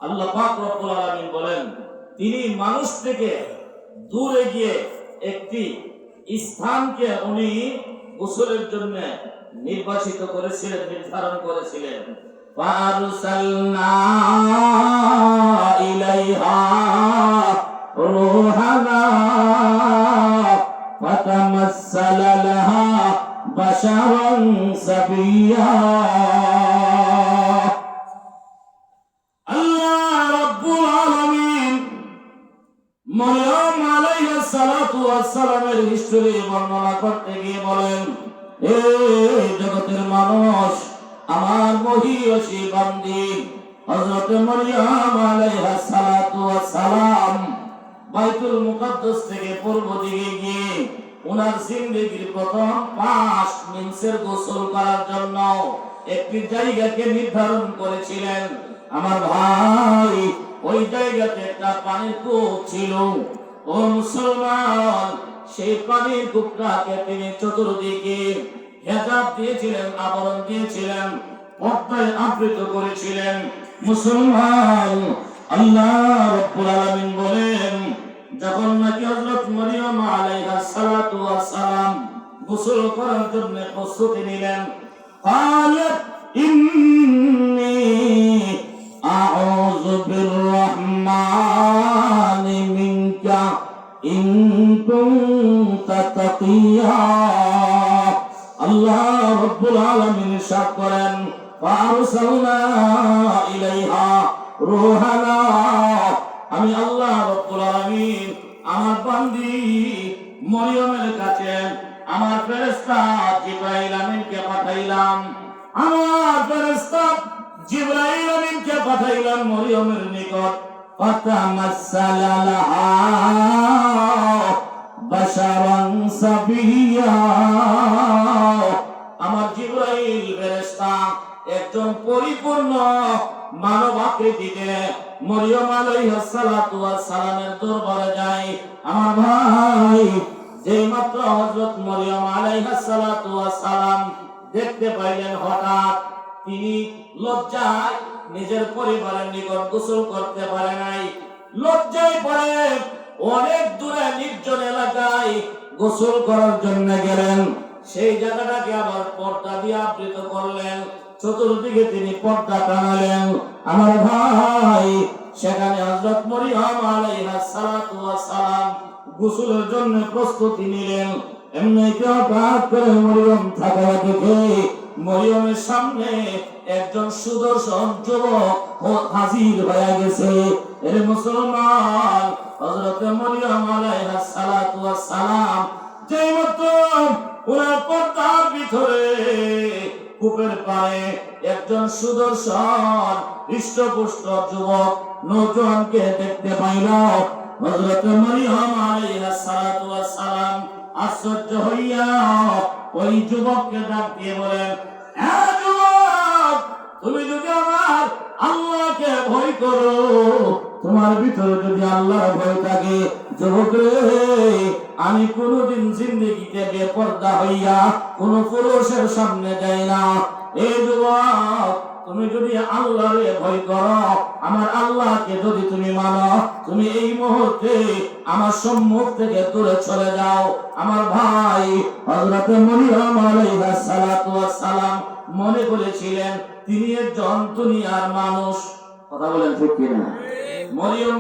আল্লাহ পাক রব্বুল আলামিন বলেন, তিনি মানুষ থেকে দূরে গিয়ে একটি স্থানকে উনি গোসলের জন্য নির্বাচিত করেছিলেন, নির্ধারণ করেছিলেন। ফারসালনা ইলাইহা রূহানা ফাতামাসসালা লাহা বাশারান সাবিয়্যা। আল্লাহ রাব্বুল আলামিন মরিয়ম আলাইহিস সালাতু ওয়াস সালামের হিস্টরি বর্ণনা করতে গিয়ে বলেন, হে জগতের মানুষ, আমার মহিয়সী বান্দি হযরত মরিয়ম আলাইহিস সালাতু ওয়াস সালাম বাইতুল মুকাদ্দাস থেকে পূর্ব দিকে গিয়ে ওনার জিন্দেগীর প্রথম 5 মিনিটের গোসল করার জন্য একটি জায়গাকে নির্ধারণ করেছিলেন। আমার ভাই, ওই জায়গাতে একটা পানির কূপ ছিল। ও মুসলমান, সেই পানির কূপটাকে তিনি চতুর্দিকে হেজাব দিয়েছিলেন, আবরণ দিয়েছিলেন, পর্দায় আবৃত করেছিলেন। মুসলমান, আল্লাহ রাব্বুল আলামিন বলেন, যখন নাকি হযরত মরিয়ম আলাইহিস সালাতু ওয়াস সালাম গোসল করার জন্য প্রস্তুতি নিলেন, قالت إني أعوذ بالرحمن منك إن كنت تقيا। আল্লাহ রাব্বুল আলামিন ইরশাদ করেন, ফারসালনা ইলাইহা রূহানা। আমি আল্লাহ রাব্বুল আলামিন আমার বান্দি মরিয়মের কাছে আমার ফেরেশতা জিবরাইল আমিনকে পাঠাইলাম। আমার ফেরেশতা জিবরাইল আমিনকে পাঠাইলাম মরিয়মের নিকট। ফাতামাসসালা লাহা বাশারান সাবিয়্যা। আমার জিবরাইল ফেরেশতা একজন পরিপূর্ণ মানব আকৃতিতে মরিয়ম আলাইহিস সালাতু ওয়াস সালামের দরবারে যায়। আমার ভাই, যেই মাত্র হযরত মরিয়ম আলাইহিস সালাতু ওয়াস সালাম দেখতে পাইলেন, হঠাৎ তিনি লজ্জায় নিজের পরিবারের নিকট গোসল করতে পারে নাই। লজ্জায় পড়ে অনেক দূরে নির্জন এলাকায় গোসল করার জন্য গেলেন। সেই জায়গাটাকে আবার পর্দা দিয়ে আবৃত করলেন, চতুর্দিকে তিনি পর্দা টানালেন। আমার ভাই, সেখানে হযরত মরিয়ম আলাইহিস সালাতু ওয়াস সালাম গোসলের জন্য প্রস্তুতি নিলেন। এমনি হঠাৎ করে মরিয়ম থাকা দেখে মরিয়মের সামনে একজন সুদর্শন যুবক হাজির হয়ে গেছে। এর মুসলমান, হযরত মরিয়ম আলাইহিস সালাতু ওয়াস সালাম যেই মাত্র ওনার পর্দার ভিতরে কূপের পাড়ে একজন সুদর্শন হৃষ্টপুষ্ট যুবক নওজোয়ানকে দেখতে পাইল, হযরত মরিয়ম আলাইহিস সালাতু ওয়াস সালাম আশ্চর্য হইয়া ওই যুবককে ডাক দিয়ে বলেন, হে যুবক, তুমি যদি আমার আল্লাহকে ভয় করো, তোমার ভিতরে যদি আল্লাহর ভয় থাকে, যুবক রে, আমি কোনদিন জিন্দেগিতে বেপরদা হইয়া কোন পুরুষের সামনে যাই না। এই যুবক, তুমি যদি আল্লাহরে ভয় করো, আমার আল্লাহকে যদি তুমি মানো, তুমি এই মুহূর্তে আমার সম্মুখ থেকে দূরে চলে যাও। আমার ভাই, হযরত মরিয়ম আলাইহিস সালাতু ওয়াস সালাম মনে করেছিলেন তিনি একজন দুনিয়ার মানুষ। কথা বলেন ঠিক কিনা? মরিয়ম